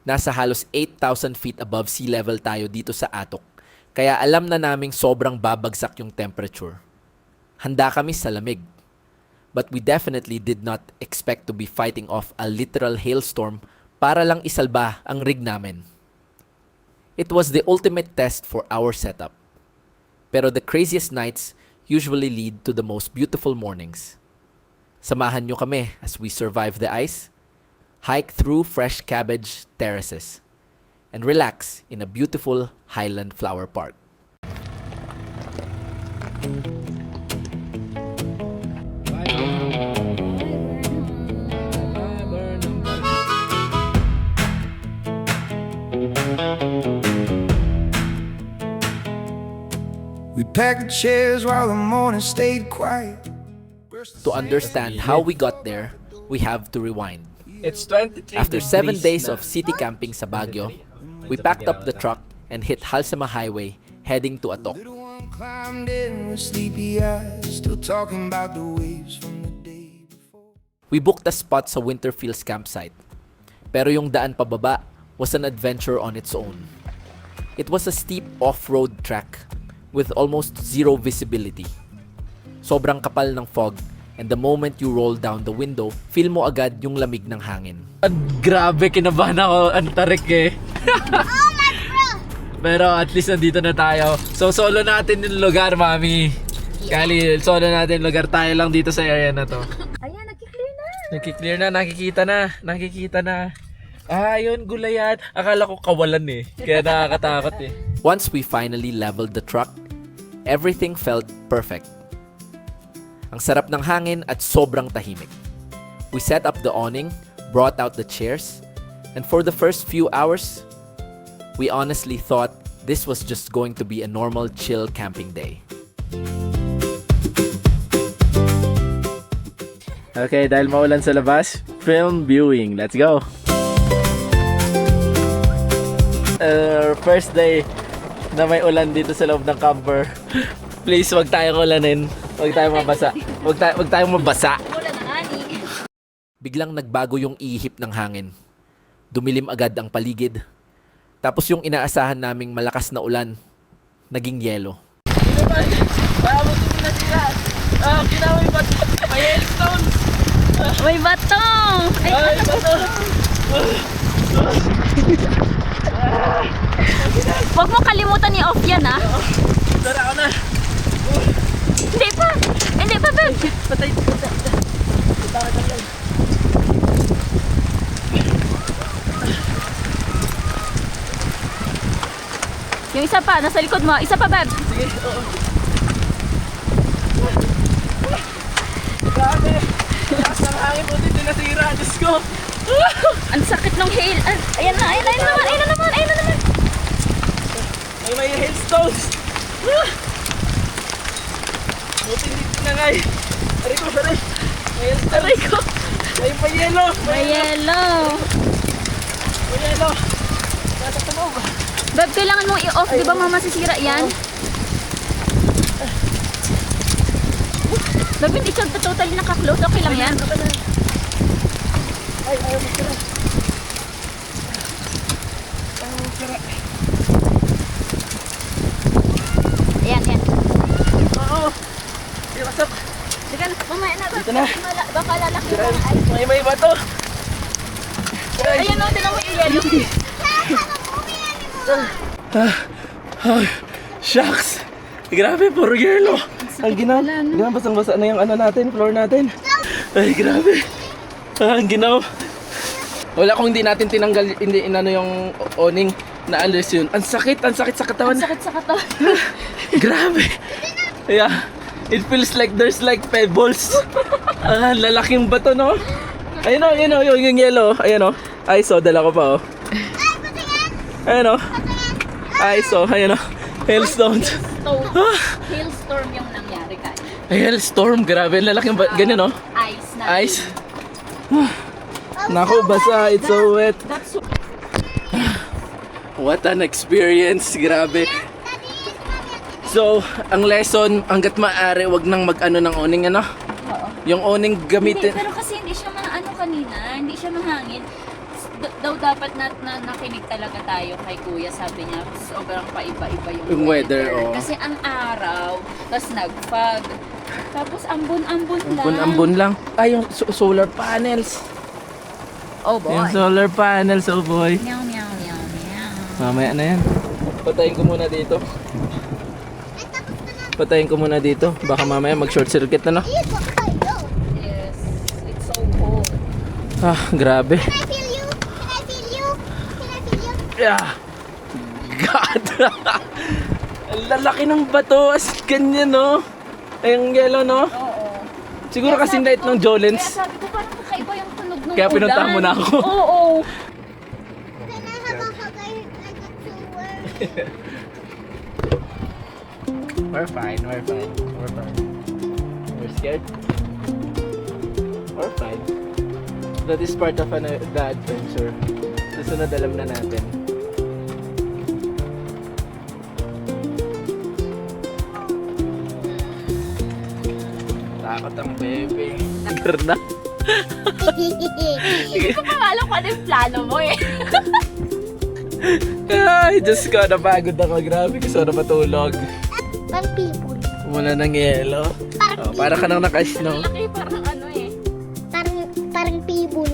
Nasa halos 8,000 feet above sea level tayo dito sa Atok, kaya alam na naming sobrang babagsak yung temperature. Handa kami sa lamig. But we definitely did not expect to be fighting off a literal hailstorm para lang isalba ang rig namin. It was the ultimate test for our setup. Pero the craziest nights usually lead to the most beautiful mornings. Samahan nyo kami as we survive the ice, hike through fresh cabbage terraces, and relax in a beautiful highland flower park. We packed the chairs while the morning stayed quiet. To understand how we got there, we have to rewind. It's 23 After 7 degrees days na. of city camping sa Baguio, we packed up the truck and hit Halsema Highway heading to Atok. Little one climbed in with sleepy eyes, still talking about the waves from the day before. We booked a spot sa Winterfields campsite. Pero yung daan pababa was an adventure on its own. It was a steep off-road track with almost zero visibility. Sobrang kapal ng fog, and the moment you roll down the window, feel mo agad yung lamig ng hangin. Grabe, kinabahan ako. Ang tarik eh. Pero at least nandito na tayo. So solo natin yung lugar, mami. Kali, solo natin yung lugar. Tayo lang dito sa area na to. Ayan, nagki-clear na. Nakiklear na, nakikita na. Ah, yun, gulayan. Akala ko kawalan eh. Kaya nakakatakot eh. Once we finally leveled the truck, everything felt perfect. Ang sarap ng hangin at sobrang tahimik. We set up the awning, brought out the chairs, and for the first few hours, we honestly thought this was just going to be a normal chill camping day. Okay, dahil maulan sa labas, film viewing. Let's go! First day na may ulan dito sa loob ng camper. Please, wag tayong ulanin. Wag tayong mabasa. Wag tayong mabasa. Wala na ani. Biglang nagbago yung ihip ng hangin. Dumilim agad ang paligid. Tapos yung inaasahan naming malakas na ulan, naging yelo. Kinaway ba? May hailstones! May batong! Ay, bato! Huwag mo kalimutan i-off yan, ha? Tara ako na! Hindi pa! Hindi pa, babe! Patay! Yung isa pa, nasa likod mo. Isa pa, babe! Sige, oo. Grabe! Lakas ng hangin po dito nasira. Diyos ko! Ang sakit ng hail. Ah, ayan na, ayan na naman, ayan na naman, ayan na naman. May hailstones! Buti dito na nga eh. Aray ko, aray! May hailstones! Aray ko! May payelo! May yellow. Payelo! Nasa tunog! Babe, kailangan mong i-off. Di ba mama sisira yan? Babe, hindi siya totally naka-close. Okay lang yan? Ay, ayaw mo sira! Ayaw mo sira! Ayan, ayan. Oo! Iwasap! Sige na, mamaya na. Dito na. Baka lalaki pa. Ay, May bato! ayan o, tinan mo yung yellow. Shucks! Grabe, puro yelo! Ang ginaw! Ginaw, basang-basa na yung ano natin, floor natin. Ay, grabe! Ang ginaw! Wala kung hindi natin tinanggal, hindi inano yung awning na alis yun. Ang sakit sa katawan. Sakit sa katawan. Grabe! Yeah, it feels like there's like pebbles. Lalaking bato, no? Ayun o, yung yellow. Ayun o. ISO, dala ko pa o. Ayun o. ISO, ayun o. Hailstones. Hailstorm yung nangyari kaya. Hailstorm, grabe. Lalaking ba? Ganyan o. Ice na. Ice. Naku, basa. It's so wet. That's What an experience. Grabe. So, ang lesson, hanggat maaari, wag nang mag-ano ng awning, ano? Oo. Yung awning Hindi, gamitin. pero kasi hindi siya ano kanina, hindi siya mahangin. Daw dapat na nakinig talaga tayo kay Kuya, sabi niya sobrang paiba-iba Yung weather, oh. Kasi ang araw, tapos nag-fog. Tapos ambon-ambon lang. Ambon lang. Ay, yung solar panels. Oh boy. Yung solar panels, oh boy. Meow, meow, meow, meow. Mamaya na yan. Patayin ko muna dito. Patayin ko muna dito. Baka mamaya mag-short circuit na, no? Yes, it's so cold. Ah, grabe. Can I feel you? Can I feel you? Can I feel you? Yeah. God. Ang lalaki ng bato. As ganyan, no? Ay, yung yellow, no? Oo. Siguro kasi light ng Jolens. Kaya sabi ko parang kakaiba yung tunog ng Kaya pinuntahan mo na ako. Oo. Can I have a hug? I got so worried. We're fine. We're scared. We're fine. That is part of the adventure. Susunod alam na natin. Takot ang bebe. Na. Hindi ko pa alam kung ano yung plano mo eh. Ay, Diyos ko, napagod ako. Grabe, gusto na matulog. Parang people. Wala ng yelo. Oh, para ka nang naka-snow. Malaki parang ano eh. Parang people.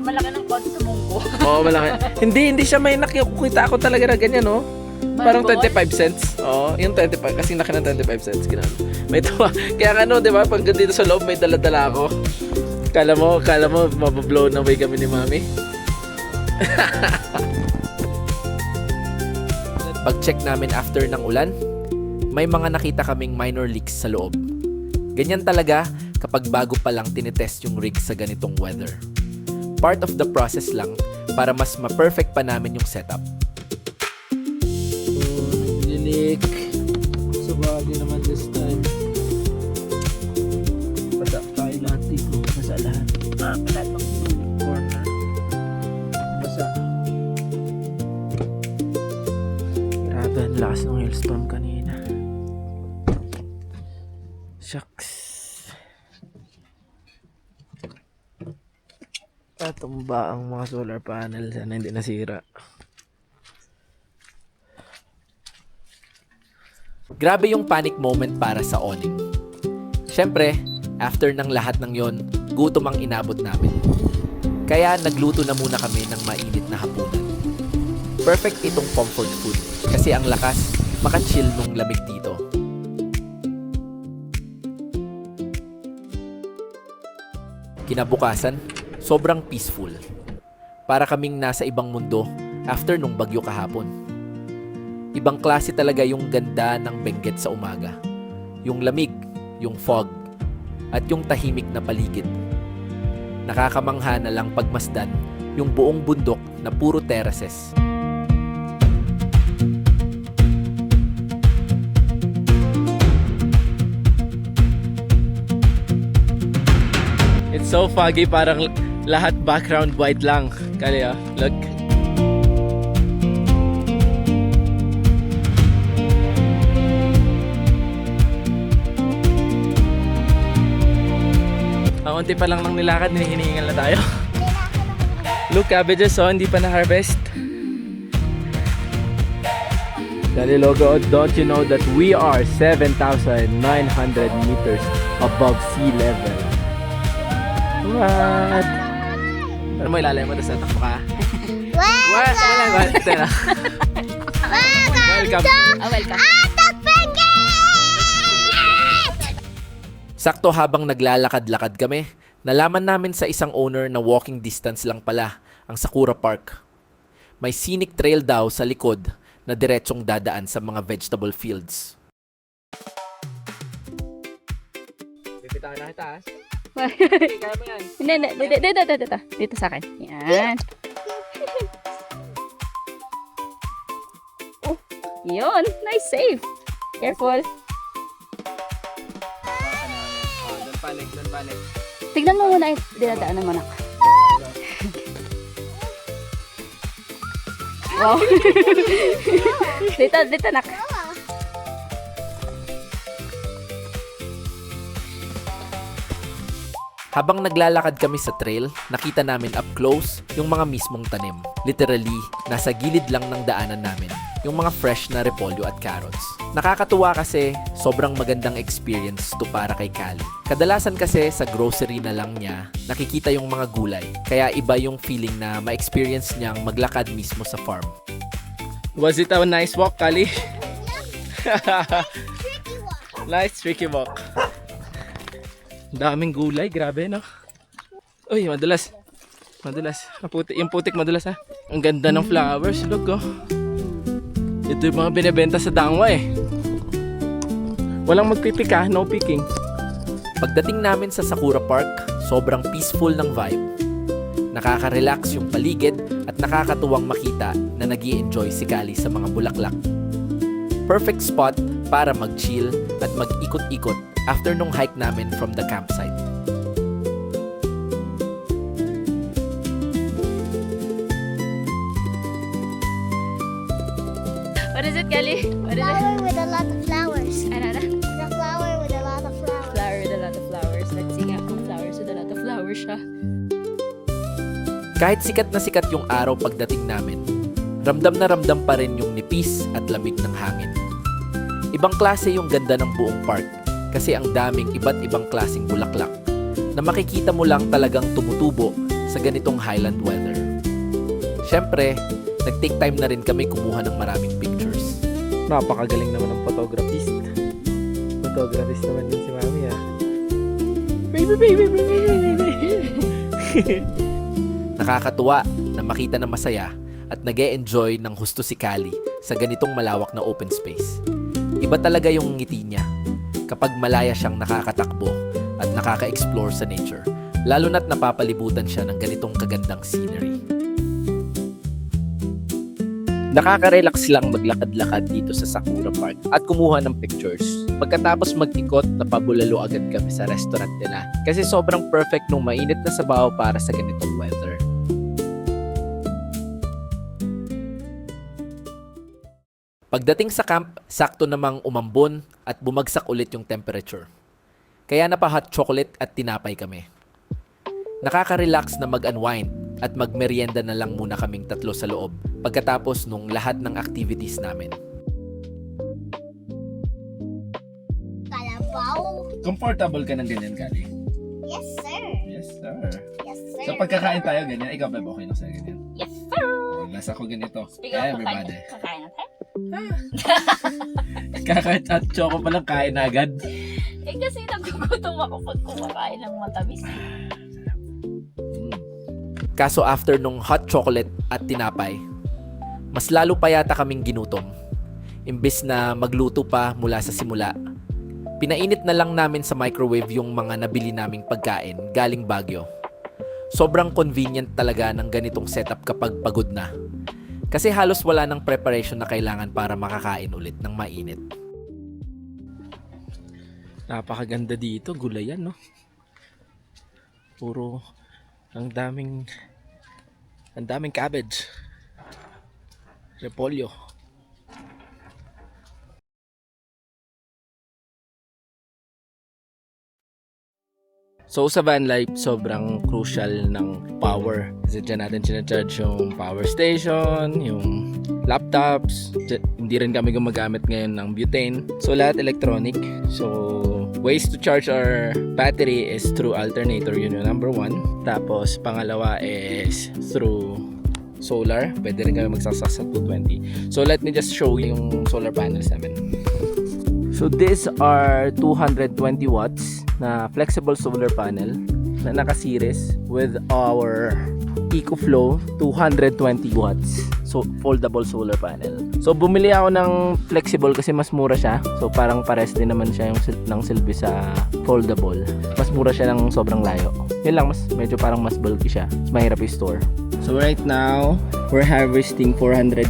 Malaki ng konsumong ko. Oo, malaki. Hindi siya may nakikita ako talaga na ganyan, no? Parang Malibol? 25 cents. Oo, yung 25. Kasi laki ng 25 cents. Ginano. May tawa. Kaya ano, di ba? Pag dito sa loob, may dala-dala ako. Kala mo, mabablown away kami ni Mami. Pag-check namin after ng ulan, may mga nakita kaming minor leaks sa loob. Ganyan talaga kapag bago pa lang tinitest yung rig sa ganitong weather. Part of the process lang para mas ma-perfect pa namin yung setup. Lilik. Sabagi naman this time. Basa tayo lahat dito. Basa lahat. Lahat ng corner. Basa. Grabe, ang lakas ng hailstorm kanina. Shucks. Tumba ang mga solar panel. Sana hindi nasira. Grabe yung panic moment para sa awning. Siyempre, after ng lahat ng yon, gutom ang inabot namin. Kaya nagluto na muna kami ng mainit na hapunan. Perfect itong comfort food kasi ang lakas makachill nung lamig dito. Kinabukasan, sobrang peaceful. Para kaming nasa ibang mundo after nung bagyo kahapon. Ibang klase talaga yung ganda ng Benguet sa umaga. Yung lamig, yung fog, at yung tahimik na paligid. Nakakamangha na lang pagmasdan yung buong bundok na puro terraces. It's so foggy, parang lahat background white lang. Kaya, look. Ang unti pa lang ng nilakad, hinihingal na tayo. Look, cabbages, oh, hindi pa na-harvest. Dali logo, don't you know that we are 7,900 meters above sea level? What? Ano mo ilalim mo tapos natakbo ka? What? What? Tena. Welcome. Welcome. Sakto habang naglalakad-lakad kami, nalaman namin sa isang owner na walking distance lang pala ang Sakura Park. May scenic trail daw sa likod na diretsong dadaan sa mga vegetable fields. Pipitawan na kita, ha? Kaya mo yan. Hindi. Dito sa akin. Yan. Oh, yun. Nice save. Careful. Don't panic. Tignan mo muna yung dinadaanan mo, anak. Wow. dito, nak. Habang naglalakad kami sa trail, nakita namin up close yung mga mismong tanim. Literally, nasa gilid lang ng daanan namin, yung mga fresh na repolyo at carrots. Nakakatuwa kasi sobrang magandang experience to para kay Kali. Kadalasan kasi sa grocery na lang niya nakikita yung mga gulay, kaya iba yung feeling na ma-experience niyang maglakad mismo sa farm. Was it a nice walk, Kali? Tricky one. Nice tricky walk. Daming gulay, grabe no. Uy, madulas. Madulas. Yung putik madulas ha. Ang ganda ng flowers, look oh. Ito yung mga binebenta sa dangwa eh. Walang magpipika, no picking. Pagdating namin sa Sakura Park, sobrang peaceful ng vibe. Nakaka-relax yung paligid at nakakatuwang makita na nag-i-enjoy si Kali sa mga bulaklak. Perfect spot para mag-chill at mag-ikot-ikot after nung hike namin from the campsite. What is it, Kelly? What is it? Flower with a lot of flowers. Ano? The flower with a lot of flowers. Flower with a lot of flowers. Let's see nga kung flowers with a lot of flowers siya. Kahit sikat na sikat yung araw pagdating namin, ramdam na ramdam pa rin yung nipis at lamig ng hangin. Ibang klase yung ganda ng buong park kasi ang daming iba't ibang klaseng bulaklak na makikita mo lang talagang tumutubo sa ganitong highland weather. Siyempre, nag-take time na rin kami kumuha ng maraming pictures. Napakagaling naman ng photographist. Photographist naman din si Mami ah. Nakakatuwa na makita na masaya at nag-e-enjoy ng husto si Kali sa ganitong malawak na open space. Iba talaga yung ngiti niya kapag malaya siyang nakakatakbo at nakaka-explore sa nature, lalo na't napapalibutan siya ng ganitong kagandang scenery. Nakaka-relax lang maglakad-lakad dito sa Sakura Park at kumuha ng pictures. Pagkatapos mag-ikot, napabulalo agad kami sa restaurant nila kasi sobrang perfect nung mainit na sabaw para sa ganitong weather. Pagdating sa camp, sakto namang umambon at bumagsak ulit yung temperature. Kaya napa-hot chocolate at tinapay kami. Nakaka-relax na mag-unwind at mag-merienda na lang muna kaming tatlo sa loob pagkatapos nung lahat ng activities namin. Kalabaw. Comfortable ka ng ganyan, Kali? Yes, sir. Yes, sir. Yes, sir. So pagkakain tayo ganyan, ikaw ba okay lang sa'yo ganyan? Yes, sir! Nasa ko ganito. Speaking of Everybody. kakain na tayo. Kakait at choco pa lang kain na agad. Eh kasi nagugutom ako pag kumakain ng matamis. Kaso after nung hot chocolate at tinapay, mas lalo pa yata kaming ginutom. Imbis na magluto pa mula sa simula, pinainit na lang namin sa microwave yung mga nabili naming pagkain galing Baguio. Sobrang convenient talaga ng ganitong setup kapag pagod na. Kasi halos wala ng preparation na kailangan para makakain ulit ng mainit. Napakaganda dito, gulayan no. Puro ang daming cabbage. Repolyo. So sa van life, sobrang crucial ng power. Kasi dyan natin sinacharge yung power station, yung laptops. Hindi rin kami gumagamit ngayon ng butane. So lahat electronic. So ways to charge our battery is through alternator, yun yung number one. Tapos pangalawa is through solar. Pwede rin kami magsasak sa 220. So let me just show yung solar panels namin. So these are 220 watts na flexible solar panel na naka-series with our EcoFlow 220 watts. So foldable solar panel. So bumili ako ng flexible kasi mas mura siya. So parang pares din naman siya yung ng silbi sa foldable. Mas mura siya ng sobrang layo. Yun lang, medyo parang mas bulky siya. Mas mahirap i-store. So right now, we're harvesting 450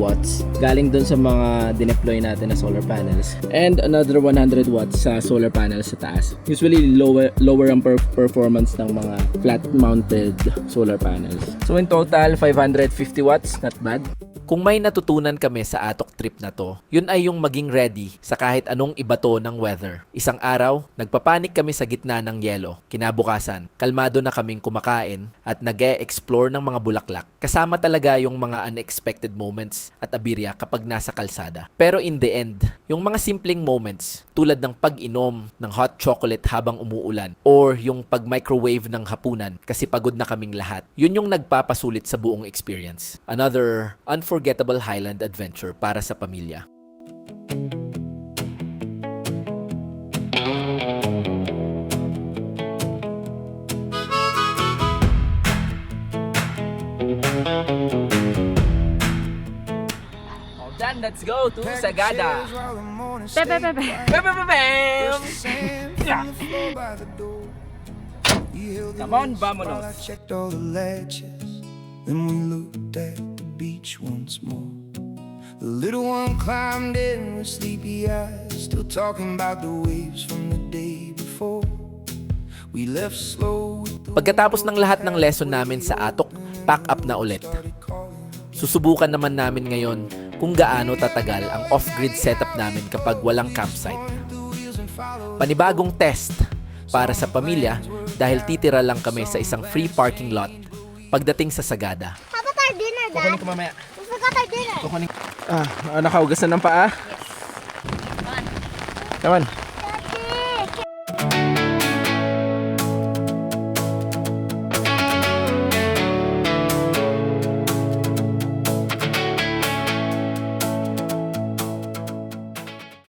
watts. Galing dun sa mga dineploy natin na solar panels. And another 100 watts sa solar panels sa taas. Usually lower ang performance ng mga flat mounted solar panels. So in total, 550 watts, not bad. Kung may natutunan kami sa Atok trip na to, yun ay yung maging ready sa kahit anong ibato ng weather. Isang araw, nagpapanik kami sa gitna ng yelo. Kinabukasan, kalmado na kaming kumakain at nag-e-explore ng mga bulaklak. Kasama talaga yung mga unexpected moments at abirya kapag nasa kalsada. Pero in the end, yung mga simpleng moments tulad ng pag-inom ng hot chocolate habang umuulan or yung pag-microwave ng hapunan kasi pagod na kaming lahat, yun yung nagpapasulit sa buong experience. Another unforgettable Highland adventure para sa pamilya. Then let's go to Sagada. Pepe, pepe. Bam! Come on, vámonos. I checked all the latches. Then we looked at the beach once more. The little one climbed in with sleepy eyes, still talking about the waves from the day before. We left slow with the Pagkatapos ng lahat ng lesson namin sa Atok, pack up na ulit. Susubukan naman namin ngayon kung gaano tatagal ang off-grid setup namin kapag walang campsite. Panibagong test para sa pamilya dahil titira lang kami sa isang free parking lot pagdating sa Sagada. How about our dinner, Dad? Kukunin ko mamaya. We forgot our dinner. Kukunin. Nakaugas na ng paa. Come on. Come on.